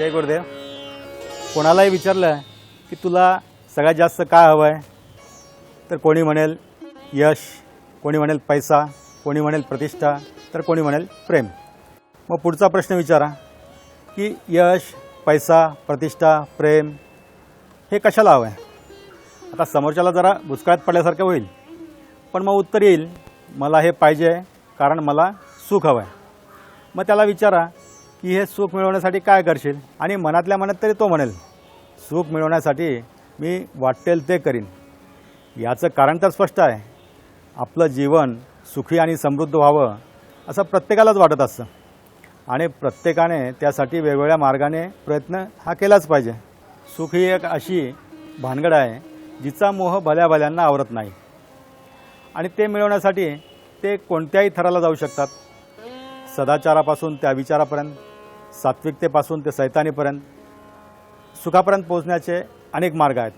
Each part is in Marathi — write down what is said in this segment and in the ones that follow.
जय गुरुदेव. कोणालाही विचारलं की तुला सगळ्यात जास्त काय हवं आहे, तर कोणी म्हणेल यश, कोणी म्हणेल पैसा, कोणी म्हणेल प्रतिष्ठा, तर कोणी म्हणेल प्रेम. मग पुढचा प्रश्न विचारा की यश, पैसा, प्रतिष्ठा, प्रेम हे कशाला हवं आहे. आता समोरच्याला जरा बुचकळ्यात पडल्यासारखं होईल, पण मग उत्तर येईल मला हे पाहिजे कारण मला सुख हवं आहे. मग त्याला विचारा की हे सुख मिळवण्यासाठी काय करशील, आणि मनातल्या मनात तरी तो म्हणेल सुख मिळवण्यासाठी मी वाटेल ते करीन. याचं कारण तर स्पष्ट आहे. आपलं जीवन सुखी आणि समृद्ध व्हावं असं प्रत्येकालाच वाटत असतं, आणि प्रत्येकाने त्यासाठी वेगवेगळ्या मार्गाने प्रयत्न हा केलाच पाहिजे. सुख ही एक अशी भानगड आहे जिचा मोह भल्या भल्यांना आवरत नाही, आणि ते मिळवण्यासाठी ते कोणत्याही थराला जाऊ शकतात. सदाचारापासून त्या विचारापर्यंत, सात्विकतेपासून ते सैतानीपर्यंत सुखापर्यंत पोहोचण्याचे अनेक मार्ग आहेत.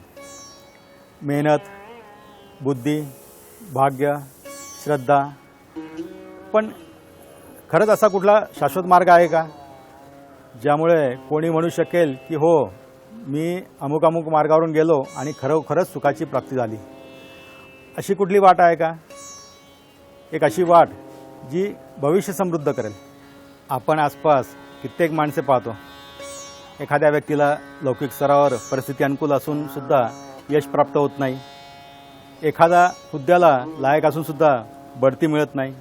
मेहनत, बुद्धी, भाग्य, श्रद्धा. पण खरंच असा कुठला शाश्वत मार्ग आहे का ज्यामुळे कोणी म्हणू शकेल की हो मी अमुक अमुक मार्गावरून गेलो आणि खरोखरच सुखाची प्राप्ती झाली. अशी कुठली वाट आहे का? एक अशी वाट जी भविष्य समृद्ध करेल. आपण आसपास कित्येक माणसे पाहतो. एखाद्या व्यक्तीला लौकिक स्तरावर परिस्थिती अनुकूल असून सुद्धा यश प्राप्त होत नाही. एखादा हुद्द्याला लायक असून सुद्धा बढती मिळत नाही.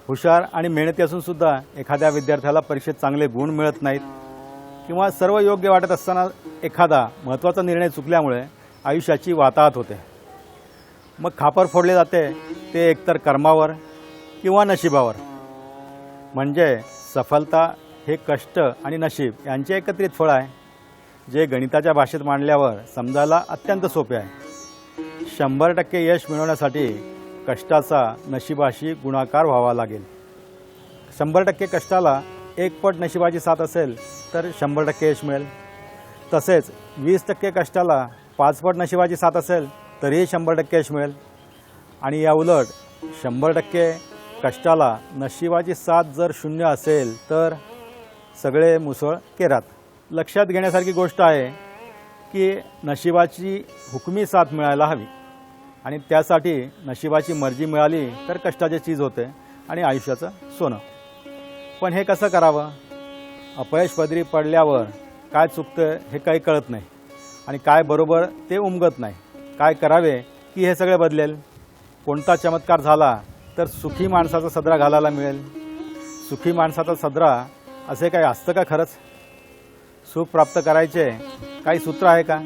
हुशार आणि मेहनती असून सुद्धा एखाद्या विद्यार्थ्याला परीक्षेत चांगले गुण मिळत नाहीत. किंवा सर्व योग्य वाटत असताना एखादा महत्त्वाचा निर्णय चुकल्यामुळे आयुष्याची वाताहत होते. मग खापर फोडले जाते ते एकतर कर्मावर किंवा नशिबावर. म्हणजे सफलता हे कष्ट आणि नशीब यांचे एकत्रित फळ आहे, जे गणिताच्या भाषेत मांडल्यावर समजायला अत्यंत सोपे आहे. 100% यश मिळवण्यासाठी कष्टाचा नशिबाशी गुणाकार व्हावा लागेल. 100% कष्टाला 1 पट नशिबाची साथ असेल तर 100% यश मिळेल. तसेच 20% कष्टाला 5 पट नशिबाची साथ असेल तरीही 100% यश मिळेल. आणि या उलट 100% कष्टाला नशिबाची साथ जर 0 असेल तर सगळे मुसळ केरात. लक्षात घेण्यासारखी गोष्ट आहे की नशिबाची हुकमी साथ मिळायला हवी, आणि त्यासाठी नशिबाची मर्जी मिळाली तर कष्टाची चीज होते आणि आयुष्याचं सोनं. पण हे कसं करावं? अपयश पदरी पडल्यावर काय चुकतं हे काही कळत नाही, आणि काय बरोबर ते उमगत नाही. काय करावे की हे सगळे बदलेल? कोणता चमत्कार झाला तर सुखी माणसाचा सदरा घालायला मिळेल? सुखी माणसाचा सदरा असे काही असतं का खरंच? सुख प्राप्त करायचे काही सूत्र आहे का?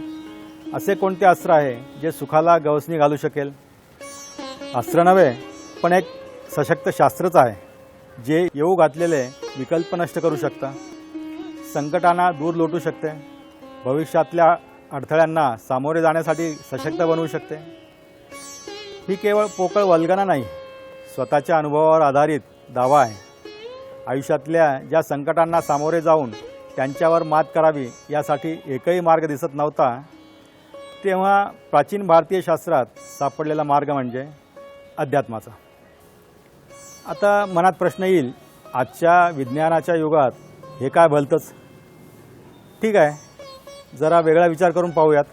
असे कोणते अस्त्र आहे जे सुखाला गवसणी घालू शकेल? अस्त्र नव्हे, पण एक सशक्त शास्त्रच आहे जे येऊ घातलेले विकल्प नष्ट करू शकतं, संकटांना दूर लोटू शकते, भविष्यातल्या अडथळ्यांना सामोरे जाण्यासाठी सशक्त बनवू शकते. ही केवळ पोकळ वल्गना नाही, स्वतःच्या अनुभवावर आधारित दावा आहे. आयुष्यातल्या ज्या संकटांना सामोरे जाऊन त्यांच्यावर मात करावी यासाठी एकही मार्ग दिसत नव्हता, तेव्हा प्राचीन भारतीय शास्त्रात सापडलेला मार्ग म्हणजे अध्यात्माचा. आता मनात प्रश्न येईल, आजच्या विज्ञानाच्या युगात हे काय भलतंच? ठीक आहे, जरा वेगळा विचार करून पाहूयात.